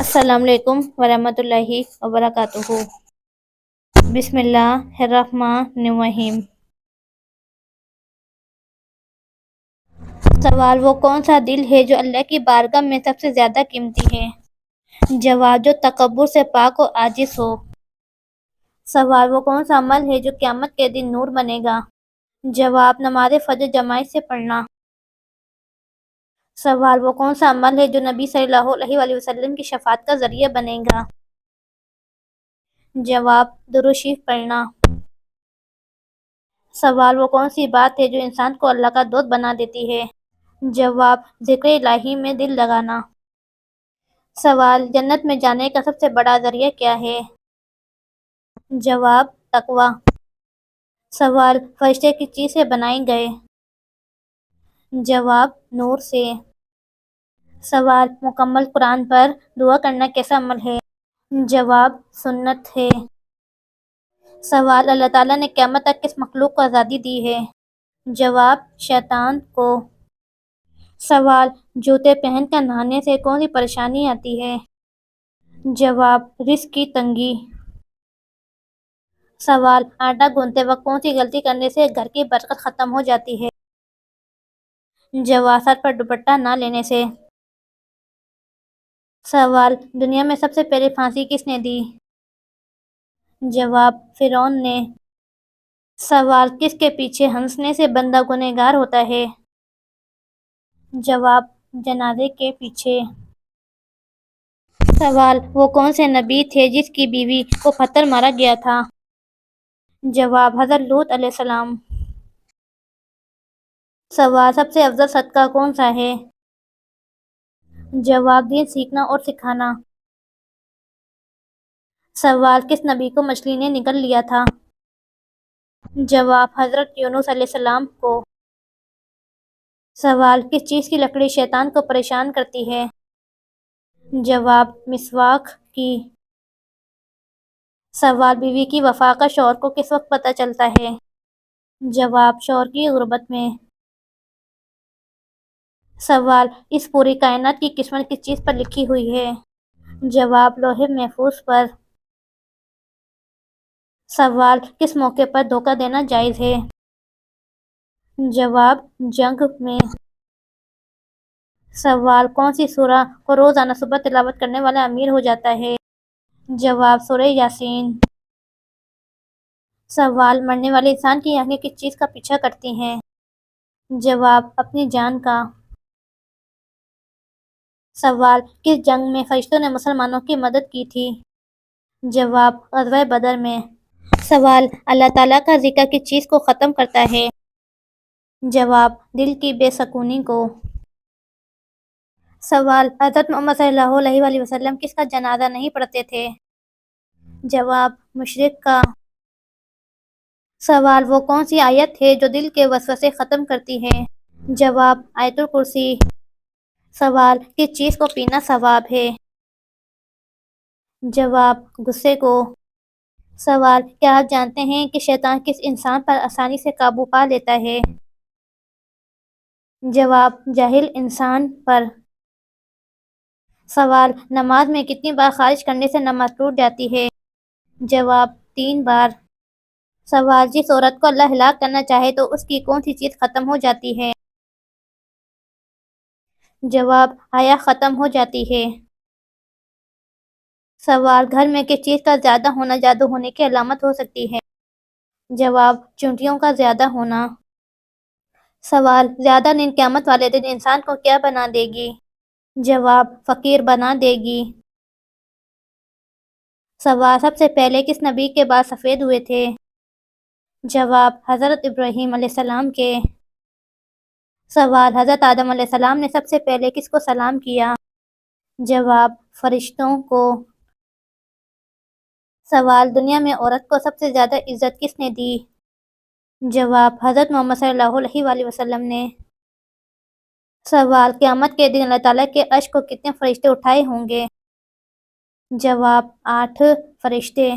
السلام علیکم ورحمۃ اللہ وبرکاتہ۔ بسم اللہ الرحمن الرحیم۔ سوال: وہ کون سا دل ہے جو اللہ کی بارگاہ میں سب سے زیادہ قیمتی ہے؟ جواب: جو تکبر سے پاک و عاجز ہو۔ سوال: وہ کون سا عمل ہے جو قیامت کے دن نور بنے گا؟ جواب: نماز فجر جماعت سے پڑھنا۔ سوال: وہ کون سا عمل ہے جو نبی صلی اللہ علیہ وآلہ وسلم کی شفاعت کا ذریعہ بنے گا؟ جواب: درود شریف پڑھنا۔ سوال: وہ کون سی بات ہے جو انسان کو اللہ کا دوست بنا دیتی ہے؟ جواب: ذکر الہی میں دل لگانا۔ سوال: جنت میں جانے کا سب سے بڑا ذریعہ کیا ہے؟ جواب: تقوی۔ سوال: فرشتے کس چیز سے بنائے گئے؟ جواب: نور سے۔ سوال: مکمل قرآن پر دعا کرنا کیسا عمل ہے؟ جواب: سنت ہے۔ سوال: اللہ تعالیٰ نے قیامت تک کس مخلوق کو آزادی دی ہے؟ جواب: شیطان کو۔ سوال: جوتے پہن کر نہانے سے کون سی پریشانی آتی ہے؟ جواب: رزق کی تنگی۔ سوال: آٹا گوندتے وقت کون سی غلطی کرنے سے گھر کی برکت ختم ہو جاتی ہے؟ جواب: سر پر دوپٹہ نہ لینے سے۔ سوال: دنیا میں سب سے پہلے پھانسی کس نے دی؟ جواب: فرعون نے۔ سوال: کس کے پیچھے ہنسنے سے بندہ گنہگار ہوتا ہے؟ جواب: جنازے کے پیچھے۔ سوال: وہ کون سے نبی تھے جس کی بیوی کو پتھر مارا گیا تھا؟ جواب: حضرت لوط علیہ السلام۔ سوال: سب سے افضل صدقہ کون سا ہے؟ جواب: دین سیکھنا اور سکھانا۔ سوال: کس نبی کو مچھلی نے نگل لیا تھا؟ جواب: حضرت یونس علیہ السلام کو۔ سوال: کس چیز کی لکڑی شیطان کو پریشان کرتی ہے؟ جواب: مسواک کی۔ سوال: بیوی کی وفا کا شوہر کو کس وقت پتہ چلتا ہے؟ جواب: شوہر کی غربت میں۔ سوال: اس پوری کائنات کی قسمت کس چیز پر لکھی ہوئی ہے؟ جواب: لوح محفوظ پر۔ سوال: کس موقع پر دھوکہ دینا جائز ہے؟ جواب: جنگ میں۔ سوال: کون سی سورہ کو روزانہ صبح تلاوت کرنے والا امیر ہو جاتا ہے؟ جواب: سورہ یاسین۔ سوال: مرنے والے انسان کی آنکھیں کس چیز کا پیچھا کرتی ہیں؟ جواب: اپنی جان کا۔ سوال: کس جنگ میں فرشتوں نے مسلمانوں کی مدد کی تھی؟ جواب: غزوہ بدر میں۔ سوال: اللہ تعالیٰ کا ذکر کس چیز کو ختم کرتا ہے؟ جواب: دل کی بے سکونی کو۔ سوال: حضرت محمد صلی اللہ علیہ وآلہ وسلم کس کا جنازہ نہیں پڑھتے تھے؟ جواب: مشرک کا۔ سوال: وہ کون سی آیت ہے جو دل کے وسوسے ختم کرتی ہے؟ جواب: آیت الکرسی۔ سوال: کس چیز کو پینا ثواب ہے؟ جواب: غصے کو۔ سوال: کیا آپ جانتے ہیں کہ شیطان کس انسان پر آسانی سے قابو پا لیتا ہے؟ جواب: جاہل انسان پر۔ سوال: نماز میں کتنی بار خارج کرنے سے نماز ٹوٹ جاتی ہے؟ جواب: 3 بار۔ سوال: جس عورت کو اللہ ہلاک کرنا چاہے تو اس کی کون سی چیز ختم ہو جاتی ہے؟ جواب: حیا ختم ہو جاتی ہے۔ سوال: گھر میں کس چیز کا زیادہ ہونا جادو ہونے کی علامت ہو سکتی ہے؟ جواب: چونٹیوں کا زیادہ ہونا۔ سوال: زیادہ نیند قیامت والے دن انسان کو کیا بنا دے گی؟ جواب: فقیر بنا دے گی۔ سوال: سب سے پہلے کس نبی کے بال سفید ہوئے تھے؟ جواب: حضرت ابراہیم علیہ السلام کے۔ سوال: حضرت آدم علیہ السلام نے سب سے پہلے کس کو سلام کیا؟ جواب: فرشتوں کو۔ سوال: دنیا میں عورت کو سب سے زیادہ عزت کس نے دی؟ جواب: حضرت محمد صلی اللہ علیہ وآلہ وسلم نے۔ سوال: قیامت کے دن اللہ تعالیٰ کے عرش کو کتنے فرشتے اٹھائے ہوں گے؟ جواب: 8 فرشتے۔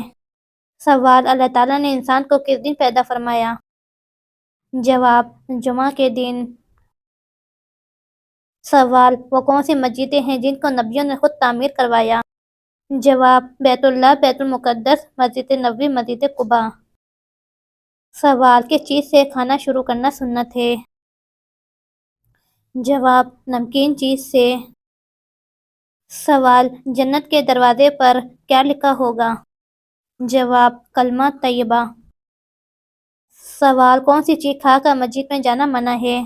سوال: اللہ تعالیٰ نے انسان کو کس دن پیدا فرمایا؟ جواب: جمعہ کے دن۔ سوال: وہ کون سی مسجدیں ہیں جن کو نبیوں نے خود تعمیر کروایا؟ جواب بیت اللہ، بیت المقدس، مسجد نبوی، مسجد قباء۔ سوال کس چیز سے کھانا شروع کرنا سنت ہے؟ جواب نمکین چیز سے۔ سوال جنت کے دروازے پر کیا لکھا ہوگا؟ جواب کلمہ طیبہ۔ سوال کون سی چیز کھا کر مسجد میں جانا منع ہے؟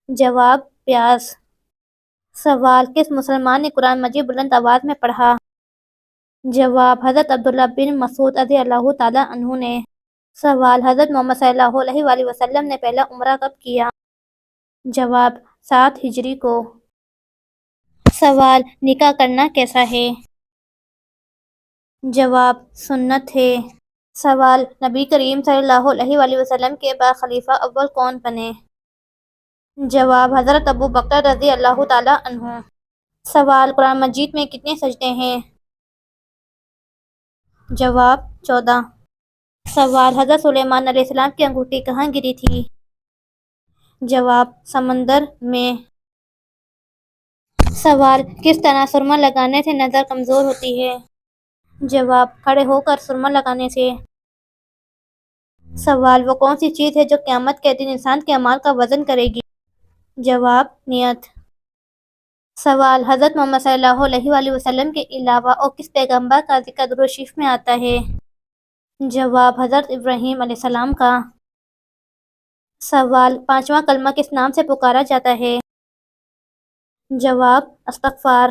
جواب پیاز۔ سوال کس مسلمان نے قرآن مجید بلند آواز میں پڑھا؟ جواب حضرت عبداللہ بن مسعود رضی اللہ تعالیٰ عنہ نے۔ سوال حضرت محمد صلی اللہ علیہ وآلہ وسلم نے پہلا عمرہ کب کیا؟ جواب 7 ہجری کو۔ سوال نکاح کرنا کیسا ہے؟ جواب سنت ہے۔ سوال نبی کریم صلی اللہ علیہ وآلہ وسلم کے بعد خلیفہ اول کون بنے؟ جواب حضرت ابو بکر رضی اللہ تعالیٰ عنہ۔ سوال قرآن مجید میں کتنے سجدے ہیں؟ جواب 14۔ سوال حضرت سلیمان علیہ السلام کی انگوٹھی کہاں گری تھی؟ جواب سمندر میں۔ سوال کس طرح سرما لگانے سے نظر کمزور ہوتی ہے؟ جواب کھڑے ہو کر سرما لگانے سے۔ سوال وہ کون سی چیز ہے جو قیامت کے دن انسان کے اعمال کا وزن کرے گی؟ جواب نیت۔ سوال حضرت محمد صلی اللہ علیہ وآلہ وسلم کے علاوہ اور کس پیغمبر کا ذکر درود شریف میں آتا ہے؟ جواب حضرت ابراہیم علیہ السلام کا۔ سوال پانچواں کلمہ کس نام سے پکارا جاتا ہے؟ جواب استغفار۔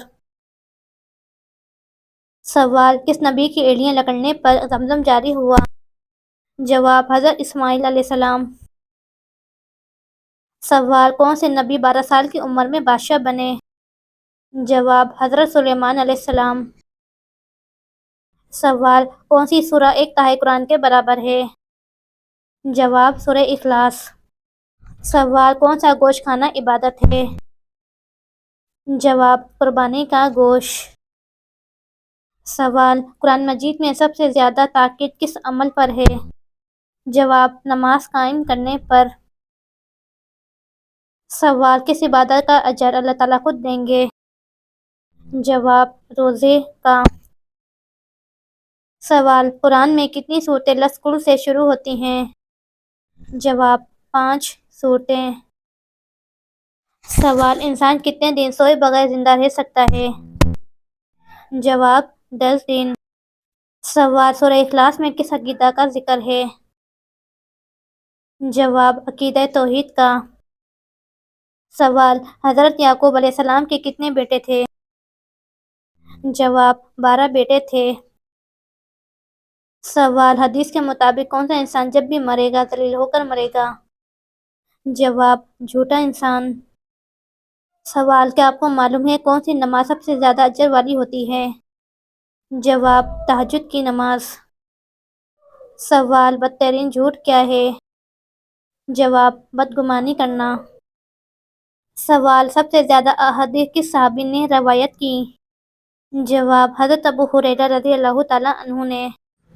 سوال کس نبی کی ایڑیاں لکڑنے پر زمزم جاری ہوا؟ جواب حضرت اسماعیل علیہ السلام۔ سوال کون سے نبی 12 سال کی عمر میں بادشاہ بنے؟ جواب حضرت سلیمان علیہ السلام۔ سوال کون سی سورہ ایک تہائی قرآن کے برابر ہے؟ جواب سورہ اخلاص۔ سوال کون سا گوشت کھانا عبادت ہے؟ جواب قربانی کا گوشت۔ سوال قرآن مجید میں سب سے زیادہ تاکید کس عمل پر ہے؟ جواب نماز قائم کرنے پر۔ سوال کس عبادت کا اجر اللہ تعالیٰ خود دیں گے؟ جواب روزے کا۔ سوال قرآن میں کتنی سورتیں لفظ کل سے شروع ہوتی ہیں؟ جواب 5 سورتیں۔ سوال انسان کتنے دن سوئے بغیر زندہ رہ سکتا ہے؟ جواب 10 دن۔ سوال سورہ اخلاص میں کس عقیدہ کا ذکر ہے؟ جواب عقیدہ توحید کا۔ سوال حضرت یعقوب علیہ السلام کے کتنے بیٹے تھے؟ جواب 12 بیٹے تھے۔ سوال حدیث کے مطابق کون سا انسان جب بھی مرے گا ذلیل ہو کر مرے گا؟ جواب جھوٹا انسان۔ سوال کیا آپ کو معلوم ہے کون سی نماز سب سے زیادہ اجر والی ہوتی ہے؟ جواب تہجد کی نماز۔ سوال بدترین جھوٹ کیا ہے؟ جواب بدگمانی کرنا۔ سوال سب سے زیادہ احادیث کس صحابی نے روایت کی؟ جواب حضرت ابو ہریرہ رضی اللہ تعالیٰ عنہ نے۔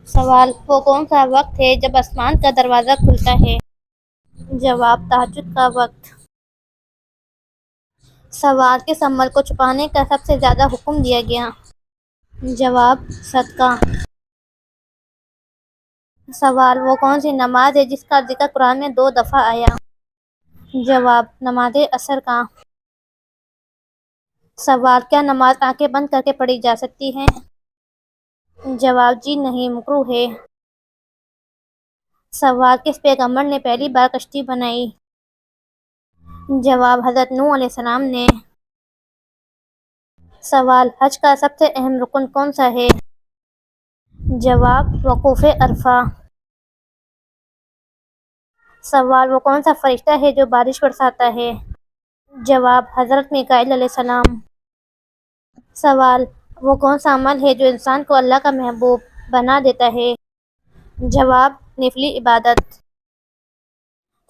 سوال وہ کون سا وقت ہے جب آسمان کا دروازہ کھلتا ہے؟ جواب تہجد کا وقت۔ سوال کس عمل کو چھپانے کا سب سے زیادہ حکم دیا گیا؟ جواب صدقہ۔ سوال وہ کون سی نماز ہے جس کا ذکر قرآن میں 2 دفعہ آیا؟ جواب نماز عصر کا۔ سوال کیا نماز آنکھیں بند کر کے پڑھی جا سکتی ہے؟ جواب جی نہیں، مکروہ ہے۔ سوال کس پیغمبر نے پہلی بار کشتی بنائی؟ جواب حضرت نوح علیہ السلام نے۔ سوال حج کا سب سے اہم رکن کون سا ہے؟ جواب وقوف عرفہ۔ سوال وہ کون سا فرشتہ ہے جو بارش برساتا ہے؟ جواب حضرت میکائیل علیہ السلام۔ سوال وہ کون سا عمل ہے جو انسان کو اللہ کا محبوب بنا دیتا ہے؟ جواب نفلی عبادت۔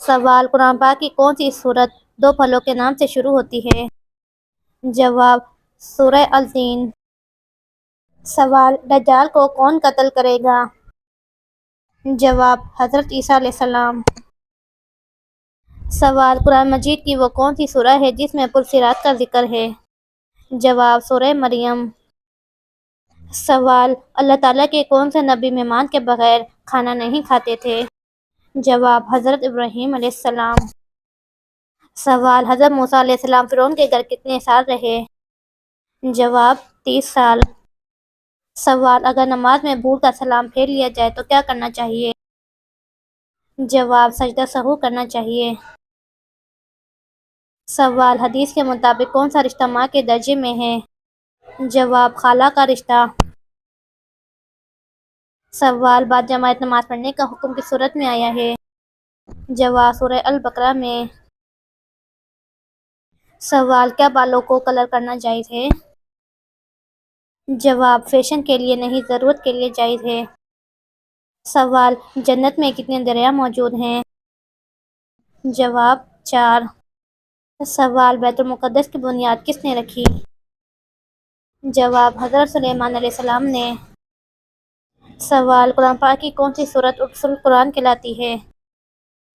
سوال قرآن پاک کی کون سی سورت 2 پھلوں کے نام سے شروع ہوتی ہے؟ جواب سورہ التین۔ سوال دجال کو کون قتل کرے گا؟ جواب حضرت عیسیٰ علیہ السلام۔ سوال قرآن مجید کی وہ کون سی سورہ ہے جس میں پرصراط کا ذکر ہے؟ جواب سورہ مریم۔ سوال: اللہ تعالیٰ کے کون سے نبی مہمان کے بغیر کھانا نہیں کھاتے تھے؟ جواب: حضرت ابراہیم علیہ السلام۔ سوال: حضرت موسیٰ علیہ السلام فرعون کے گھر کتنے سال رہے؟ جواب: 30 سال۔ سوال: اگر نماز میں بھول کر سلام پھیر لیا جائے تو کیا کرنا چاہیے؟ جواب: سجدہ سہو کرنا چاہیے۔ سوال: حدیث کے مطابق کون سا رشتہ ماں کے درجے میں ہے؟ جواب: خالہ کا رشتہ۔ سوال: بعد جماعت نماز پڑھنے کا حکم کس سورت میں آیا ہے؟ جواب: سورہ البقرہ میں۔ سوال: کیا بالوں کو کلر کرنا جائز ہے؟ جواب: فیشن کے لیے نہیں، ضرورت کے لیے جائز ہے۔ سوال: جنت میں کتنے دریا موجود ہیں؟ جواب: 4۔ سوال: بیت المقدس کی بنیاد کس نے رکھی؟ جواب: حضرت سلیمان علیہ السلام نے۔ سوال: قرآن پاک کی کون سی سورت ام القرآن کہلاتی ہے؟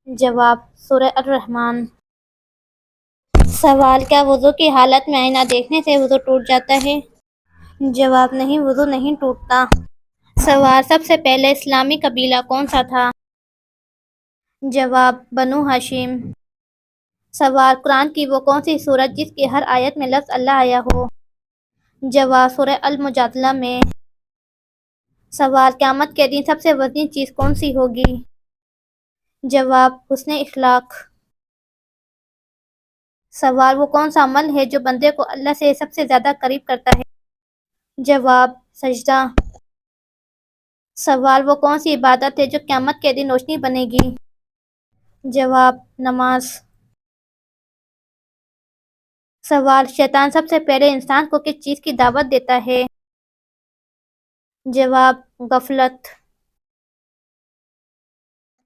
جواب: سورہ الرحمن۔ سوال: کیا وضو کی حالت میں آئینہ دیکھنے سے وضو ٹوٹ جاتا ہے؟ جواب: نہیں، وضو نہیں ٹوٹتا۔ سوال: سب سے پہلے اسلامی قبیلہ کون سا تھا؟ جواب: بنو ہاشم۔ سوال: قرآن کی وہ کون سی سورت جس کی ہر آیت میں لفظ اللہ آیا ہو؟ جواب: سورہ المجادلہ میں۔ سوال: قیامت کے دن سب سے وزنی چیز کون سی ہوگی؟ جواب: حسن اخلاق۔ سوال: وہ کون سا عمل ہے جو بندے کو اللہ سے سب سے زیادہ قریب کرتا ہے؟ جواب: سجدہ۔ سوال: وہ کون سی عبادت ہے جو قیامت کے دن روشنی بنے گی؟ جواب: نماز۔ سوال: شیطان سب سے پہلے انسان کو کس چیز کی دعوت دیتا ہے؟ جواب: غفلت۔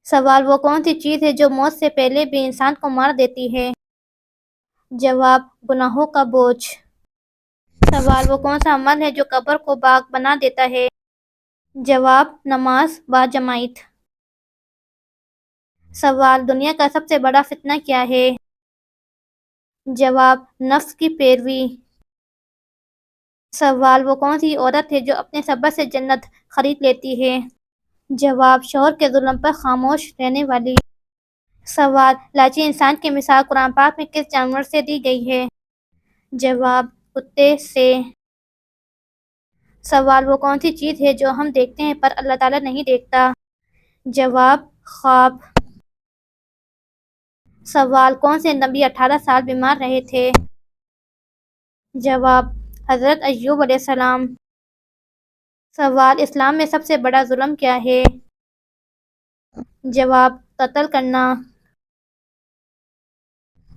سوال: وہ کون سی چیز ہے جو موت سے پہلے بھی انسان کو مار دیتی ہے؟ جواب: گناہوں کا بوجھ۔ سوال: وہ کون سا عمل ہے جو قبر کو باغ بنا دیتا ہے؟ جواب: نماز با جماعت۔ سوال: دنیا کا سب سے بڑا فتنہ کیا ہے؟ جواب: نفس کی پیروی۔ سوال: وہ کون سی عورت ہے جو اپنے صبر سے جنت خرید لیتی ہے؟ جواب: شوہر کے ظلم پر خاموش رہنے والی۔ سوال: لالچی انسان کی مثال قرآن پاک میں کس جانور سے دی گئی ہے؟ جواب: کتے سے۔ سوال: وہ کون سی چیز ہے جو ہم دیکھتے ہیں پر اللہ تعالیٰ نہیں دیکھتا؟ جواب: خواب۔ سوال: کون سے نبی 18 سال بیمار رہے تھے؟ جواب: حضرت ایوب علیہ السلام۔ سوال: اسلام میں سب سے بڑا ظلم کیا ہے؟ جواب: قتل کرنا۔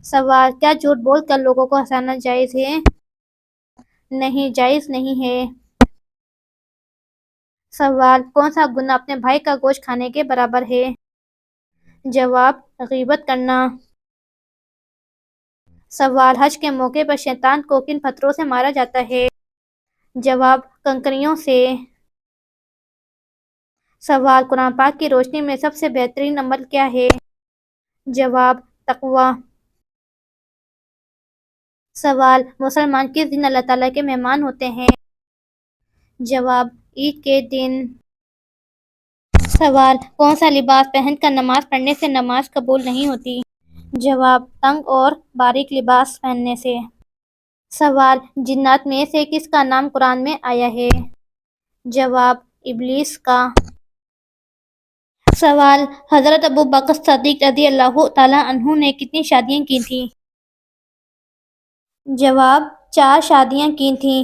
سوال: کیا جھوٹ بول کر لوگوں کو ہنسانا جائز ہے؟ نہیں، جائز نہیں ہے۔ سوال: کون سا گناہ اپنے بھائی کا گوشت کھانے کے برابر ہے؟ جواب: غیبت کرنا۔ سوال: حج کے موقع پر شیطان کو کن پتھروں سے مارا جاتا ہے؟ جواب: کنکریوں سے۔ سوال: قرآن پاک کی روشنی میں سب سے بہترین عمل کیا ہے؟ جواب: تقویٰ۔ سوال: مسلمان کس دن اللہ تعالیٰ کے مہمان ہوتے ہیں؟ جواب: عید کے دن۔ سوال: کون سا لباس پہن کر نماز پڑھنے سے نماز قبول نہیں ہوتی؟ جواب: تنگ اور باریک لباس پہننے سے۔ سوال: جنات میں سے کس کا نام قرآن میں آیا ہے؟ جواب: ابلیس کا۔ سوال: حضرت ابوبکر صدیق رضی اللہ تعالیٰ عنہ نے کتنی شادیاں کی تھیں؟ جواب: 4 شادیاں کی تھیں۔